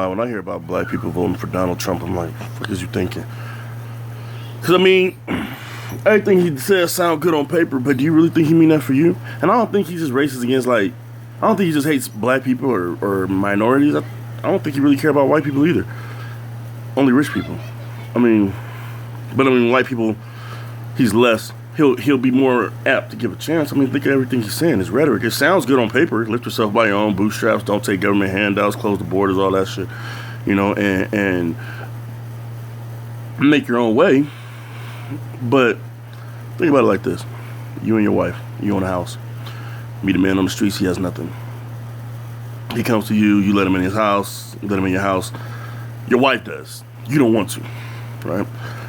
when I hear about black people voting for Donald Trump, I'm like, what the fuck is you thinking? Because, I mean, everything he says sound good on paper, but do you really think he mean that for you? And I don't think he's just racist against, like, I don't think he just hates black people or minorities. I don't think he really care about white people either. Only rich people. I mean, white people, he's less. He'll be more apt to give a chance. I mean, think of everything he's saying. His rhetoric. It sounds good on paper. Lift yourself by your own bootstraps. Don't take government handouts. Close the borders. All that shit. You know, and make your own way. But think about it like this. You and your wife. You own a house. Meet a man on the streets. He has nothing. He comes to you. You let him in his house. You let him in your house. Your wife does. You don't want to. Right?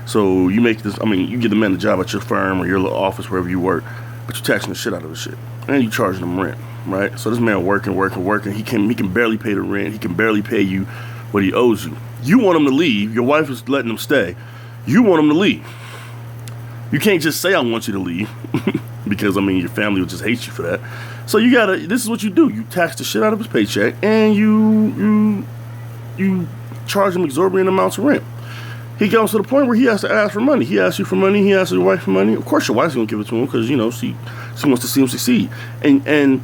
So you make this, I mean, you give the man a job at your firm or your little office, wherever you work, but you're taxing the shit out of the shit. And you charging him rent, right? So this man working. He can barely pay the rent. He can barely pay you what he owes you. You want him to leave. Your wife is letting him stay. You want him to leave. You can't just say, I want you to leave. Because, I mean, your family will just hate you for that. So you gotta, this is what you do. You tax the shit out of his paycheck and you charge him exorbitant amounts of rent. He comes to the point where he has to ask for money. He asks you for money. He asks your wife for money. Of course, your wife's gonna give it to him because, you know, she wants to see him succeed. And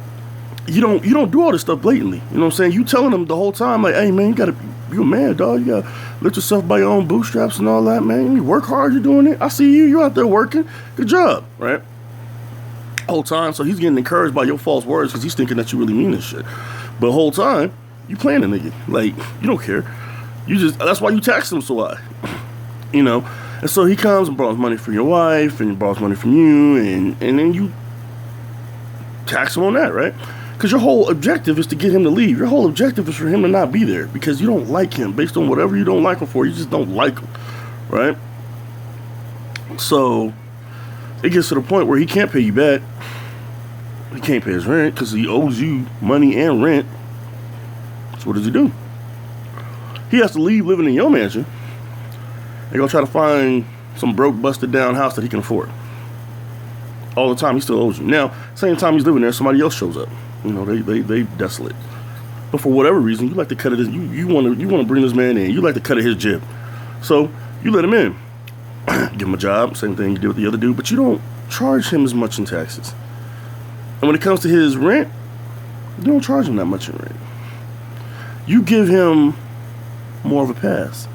you don't do all this stuff blatantly. You know what I'm saying? You telling him the whole time, like, hey man, you a man, dog. You gotta lift yourself by your own bootstraps and all that, man. You work hard. You're doing it. I see you. You out there working. Good job, right? Whole time, so he's getting encouraged by your false words because he's thinking that you really mean this shit. But the whole time, you playing a nigga. Like, you don't care. That's why you tax him so high. You know, and so he comes and borrows money from your wife, and he borrows money from you, and then you tax him on that, right? Because your whole objective is to get him to leave. Your whole objective is for him to not be there because you don't like him based on whatever you don't like him for. You just don't like him, right? So it gets to the point where he can't pay you back. He can't pay his rent because he owes you money and rent. So what does he do? He has to leave living in your mansion. They're going to try to find some broke, busted down house that he can afford. All the time, he still owes you. Now, same time he's living there, somebody else shows up. You know, they desolate. But for whatever reason, you like to cut it. You want to bring this man in. You like to cut at his jib. So you let him in. Give him a job, same thing you did with the other dude, but you don't charge him as much in taxes. And when it comes to his rent, you don't charge him that much in rent. You give him more of a pass.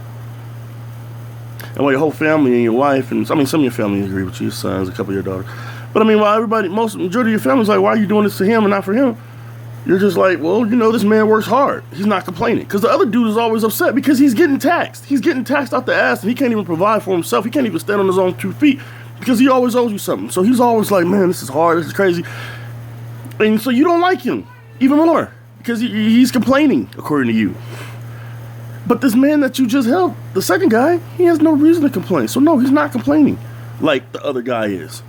And while your whole family and your wife, and I mean, some of your family agree with you, your sons, a couple of your daughters. But I mean, while majority of your family's like, why are you doing this to him and not for him? You're just like, well, you know, this man works hard. He's not complaining. Because the other dude is always upset because he's getting taxed. He's getting taxed out the ass and he can't even provide for himself. He can't even stand on his own 2 feet because he always owes you something. So he's always like, man, this is hard. This is crazy. And so you don't like him even more because he's complaining, according to you. But this man that you just helped, the second guy, he has no reason to complain. So no, he's not complaining like the other guy is.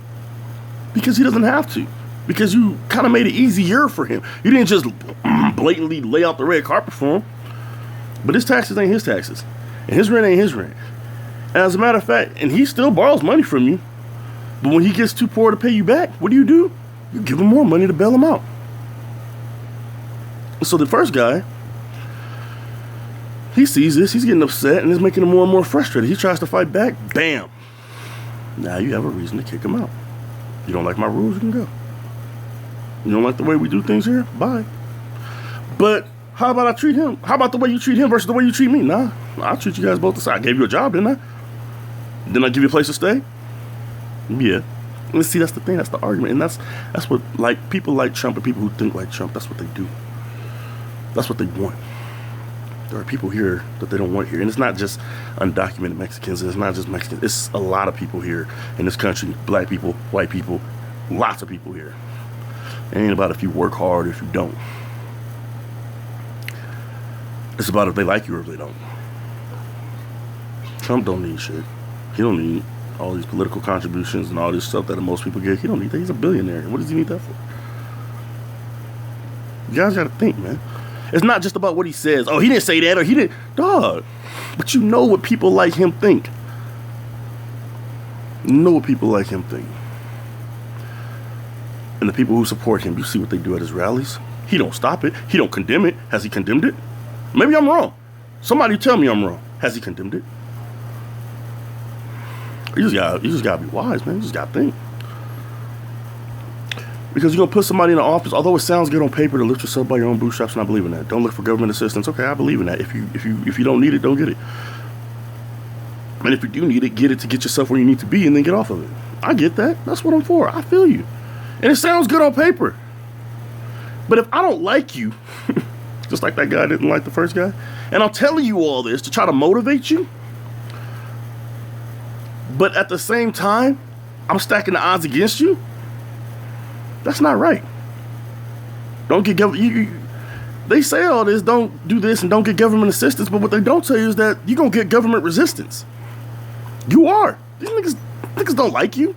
Because he doesn't have to. Because you kind of made it easier for him. You didn't just blatantly lay out the red carpet for him. But his taxes ain't his taxes. And his rent ain't his rent. And as a matter of fact, and he still borrows money from you. But when he gets too poor to pay you back, what do? You give him more money to bail him out. So the first guy, he sees this, he's getting upset, and it's making him more and more frustrated. He tries to fight back, bam. Now you have a reason to kick him out. You don't like my rules, you can go. You don't like the way we do things here? Bye. But how about I treat him? How about the way you treat him versus the way you treat me? Nah, I'll treat you guys both the same. I gave you a job, didn't I? Didn't I give you a place to stay? Yeah. And see, that's the thing, that's the argument. And that's what, like, people like Trump and people who think like Trump, that's what they do. That's what they want. There are people here that they don't want here. And it's not just undocumented Mexicans. It's not just Mexicans. It's a lot of people here in this country. Black people, white people, lots of people here. It ain't about if you work hard or if you don't. It's about if they like you or if they don't. Trump don't need shit. He don't need all these political contributions and all this stuff that most people get. He don't need that. He's a billionaire. What does he need that for? You guys gotta think, man. It's not just about what he says. Oh, he didn't say that or he didn't. Dog. But you know what people like him think. You know what people like him think. And the people who support him, you see what they do at his rallies. He don't stop it. He don't condemn it. Has he condemned it? Maybe I'm wrong. Somebody tell me I'm wrong. Has he condemned it? You just gotta be wise, man. You just gotta think. Because you're gonna put somebody in the office, although it sounds good on paper to lift yourself by your own bootstraps, and I believe in that. Don't look for government assistance. Okay, I believe in that. If you don't need it, don't get it. And if you do need it, get it to get yourself where you need to be and then get off of it. I get that. That's what I'm for. I feel you. And it sounds good on paper. But if I don't like you, just like that guy didn't like the first guy, and I'm telling you all this to try to motivate you, but at the same time, I'm stacking the odds against you, that's not right. Don't get they say all this, don't do this and don't get government assistance, but what they don't tell you is that you're going to get government resistance. You are. These niggas don't like you.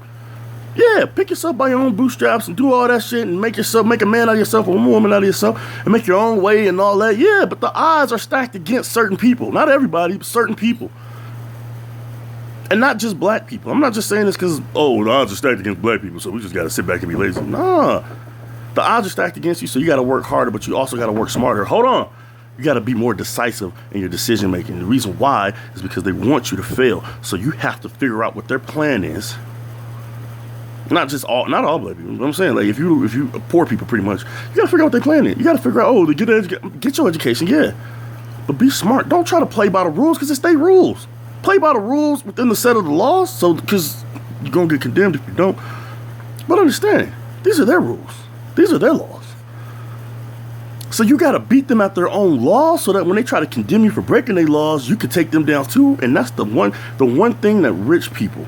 Yeah, pick yourself by your own bootstraps and do all that shit and make a man out of yourself or a woman out of yourself and make your own way and all that. Yeah, but the odds are stacked against certain people. Not everybody, but certain people. And not just black people. I'm not just saying this because, the odds are stacked against black people, so we just got to sit back and be lazy. Nah. The odds are stacked against you, so you got to work harder, but you also got to work smarter. Hold on. You got to be more decisive in your decision making. The reason why is because they want you to fail. So you have to figure out what their plan is. Not all black people. You know what I'm saying? Like if you poor people pretty much, you got to figure out what their plan is. You got to figure out, get your education, yeah. But be smart. Don't try to play by the rules because it's their rules. Play by the rules within the set of the laws, so because you're going to get condemned if you don't. But understand, these are their rules. These are their laws. So you got to beat them at their own laws so that when they try to condemn you for breaking their laws, you can take them down too. And that's the one thing that rich people,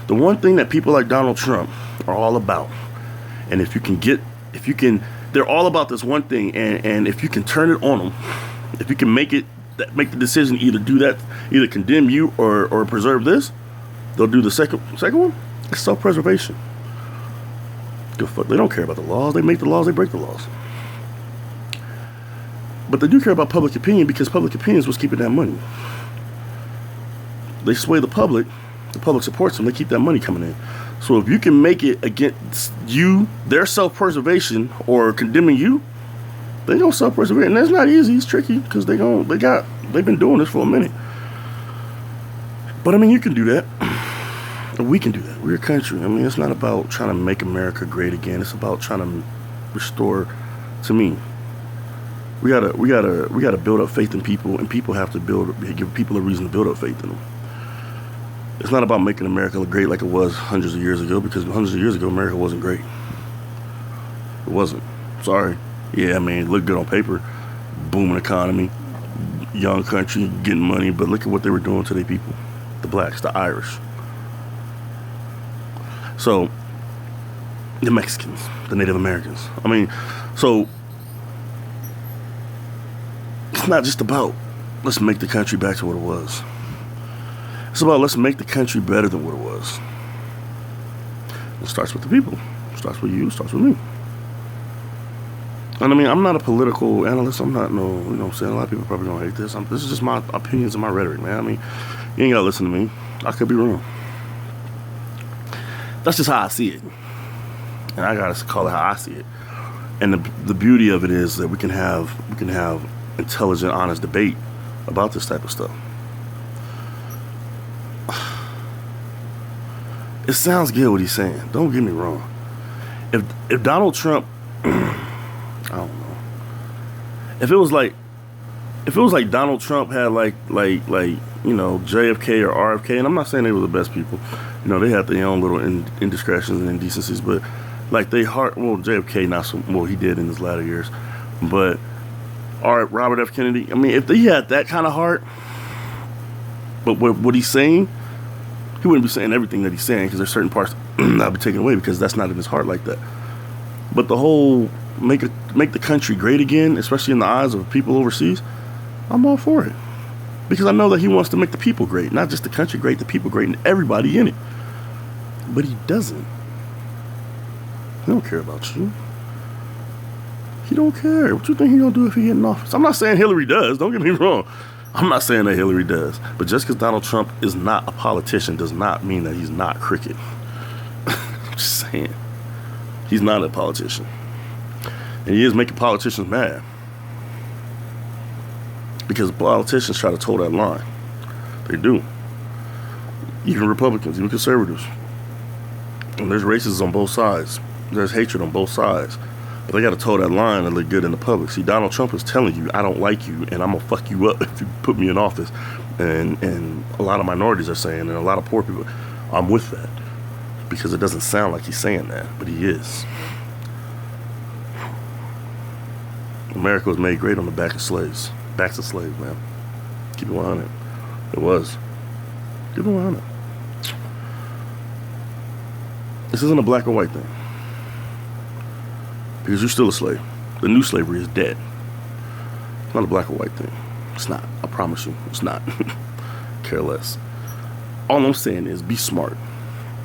the one thing that people like Donald Trump are all about. And they're all about this one thing. And if you can turn it on them, if you can make the decision, either condemn you or preserve this, they'll do the second one. It's self-preservation. They don't care about the laws. They make the laws, they break the laws. But they do care about public opinion because public opinion is what's keeping that money. They sway the public supports them, they keep that money coming in. So if you can make it against you, their self-preservation or condemning you, they don't self-preserve. And that's not easy, it's tricky because they've been doing this for a minute. But I mean, you can do that. We can do that. We're a country. I mean, it's not about trying to make America great again. It's about trying to restore, to me. We gotta build up faith in people, and people have to give people a reason to build up faith in them. It's not about making America look great like it was hundreds of years ago, because hundreds of years ago, America wasn't great. It wasn't. Sorry. Yeah, I mean, it looked good on paper. Booming economy, young country, getting money, but look at what they were doing to their people. The blacks, the Irish. So, the Mexicans, the Native Americans. I mean, so, it's not just about, let's make the country back to what it was. It's about, let's make the country better than what it was. It starts with the people. It starts with you. It starts with me. And I mean, I'm not a political analyst. I'm not you know what I'm saying? A lot of people probably gonna hate this. This is just my opinions and my rhetoric, man. I mean, you ain't gotta listen to me. I could be wrong. That's just how I see it. And I gotta call it how I see it. And the beauty of it is that we can have intelligent, honest debate about this type of stuff. It sounds good what he's saying. Don't get me wrong. If Donald Trump, I don't know. If it was like Donald Trump had like JFK or RFK, and I'm not saying they were the best people. You know, they had their own little indiscretions and indecencies, but like JFK not so well, he did in his latter years, but Robert F. Kennedy. I mean, if he had that kind of heart, but what he's saying, he wouldn't be saying everything that he's saying, because there's certain parts that'll be taken away because that's not in his heart like that. But the whole make the country great again, especially in the eyes of people overseas, I'm all for it. Because I know that he wants to make the people great, not just the country great, the people great, and everybody in it. But he doesn't. He don't care about you. He don't care. What you think he gonna do if he get in office? I'm not saying Hillary does. Don't get me wrong. I'm not saying that Hillary does. But just because Donald Trump is not a politician does not mean that he's not crooked. I'm just saying. He's not a politician. And he is making politicians mad. Because politicians try to toe that line. They do. Even Republicans, even conservatives. And there's racism on both sides. There's hatred on both sides. But they got to toe that line and look good in the public. See, Donald Trump is telling you, I don't like you, and I'm going to fuck you up if you put me in office. And a lot of minorities are saying, and a lot of poor people, I'm with that. Because it doesn't sound like he's saying that, but he is. America was made great on the back of slaves. Backs of slaves, man. Keep it 100. It was. Keep it 100. This isn't a black or white thing. Because you're still a slave. The new slavery is dead. It's not a black or white thing. It's not. I promise you. It's not. Care less. All I'm saying is be smart.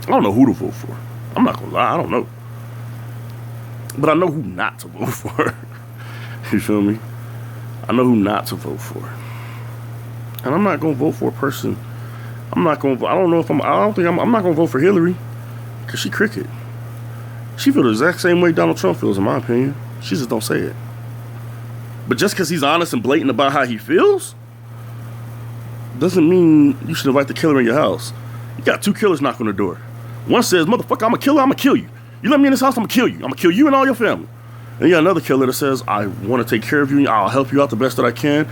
I don't know who to vote for. I'm not going to lie. I don't know. But I know who not to vote for. You feel me? I know who not to vote for. And I'm not going to vote for a person. I'm not going to, I don't know if I'm not going to vote for Hillary. Because she cricket. She feels the exact same way Donald Trump feels, in my opinion. She just don't say it. But just because he's honest and blatant about how he feels, doesn't mean you should invite the killer in your house. You got 2 killers knocking on the door. One says, motherfucker, I'm a killer, I'm going to kill you. You let me in this house, I'm going to kill you. I'm going to kill you and all your family. And you got another killer that says, I want to take care of you, I'll help you out the best that I can.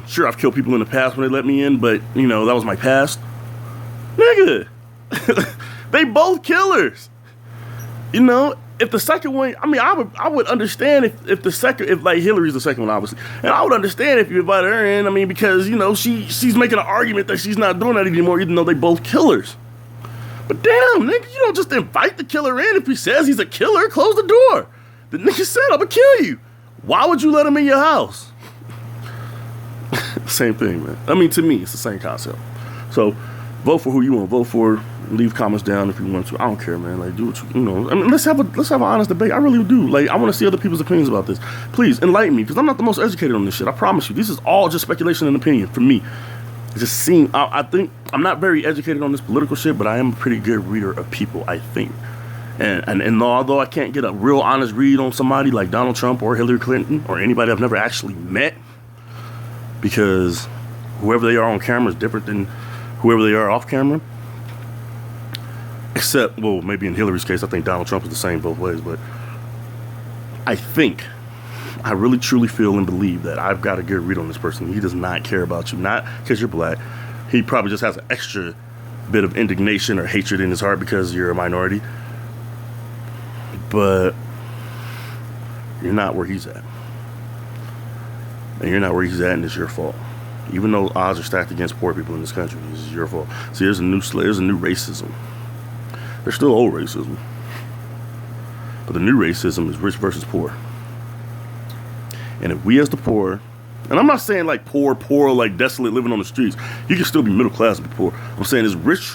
Sure, I've killed people in the past when they let me in, but, you know, that was my past. Nigga. They both killers. You know, if the second one, I mean, I would understand if like Hillary's the second one, obviously. And I would understand if you invited her in, I mean, because, you know, she's making an argument that she's not doing that anymore, even though they both killers. But damn, nigga, you don't just invite the killer in if he says he's a killer. Close the door. The nigga said, I'm gonna kill you. Why would you let him in your house? Same thing, man. I mean, to me, it's the same concept. So, vote for who you want to vote for. Leave comments down if you want to. I don't care, man. Like, do what you know. I mean, let's have an honest debate. I really do. Like, I want to see other people's opinions about this. Please enlighten me, because I'm not the most educated on this shit. I promise you. This is all just speculation and opinion for me. It just seems, I think, I'm not very educated on this political shit, but I am a pretty good reader of people, I think. And although I can't get a real honest read on somebody like Donald Trump or Hillary Clinton or anybody I've never actually met, because whoever they are on camera is different than whoever they are off camera. Except, well, maybe in Hillary's case, I think Donald Trump is the same both ways, but I really truly feel and believe that I've got a good read on this person. He does not care about you, not because you're black. He probably just has an extra bit of indignation or hatred in his heart because you're a minority. But you're not where he's at. And you're not where he's at, and it's your fault. Even though odds are stacked against poor people in this country, this is your fault. See, there's a new racism. There's still old racism. But the new racism is rich versus poor. And if we as the poor, and I'm not saying like poor, like desolate living on the streets. You can still be middle class and be poor. I'm saying it's rich.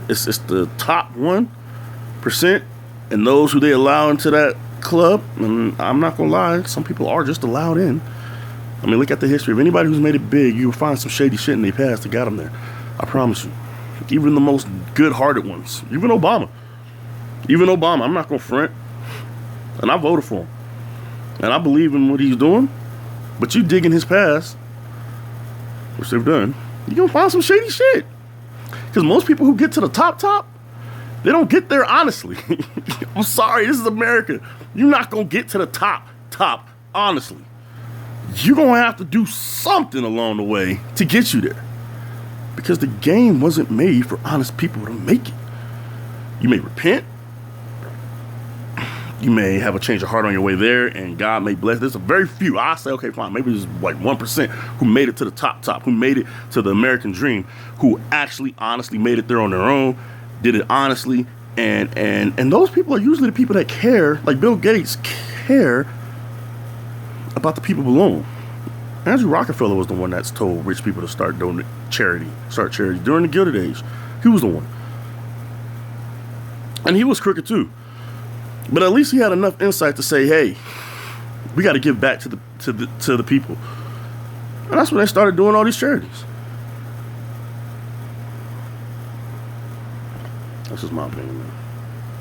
It's the top 1%, and those who they allow into that club. And I'm not gonna lie, some people are just allowed in. I mean, look at the history of anybody who's made it big. You'll find some shady shit in their past that got them there. I promise you. Even the most good-hearted ones. Even Obama. I'm not gonna front. And I voted for him. And I believe in what he's doing. But you dig in his past, which they've done, you're going to find some shady shit. Because most people who get to the top, they don't get there honestly. I'm sorry, this is America. You're not going to get to the top, honestly. You're going to have to do something along the way to get you there. Because the game wasn't made for honest people to make it. You may repent. You may have a change of heart on your way there, and God may bless. There's a very few. I say, okay, fine. Maybe there's like 1% who made it to the top, who made it to the American dream, who actually honestly made it there on their own, did it honestly. And those people are usually the people that care, like Bill Gates, care about the people below him. Andrew Rockefeller was the one that's told rich people to start charity during the Gilded Age. He was the one. And he was crooked too. But at least he had enough insight to say, hey, we got to give back to the people. And that's when they started doing all these charities. That's just my opinion, man.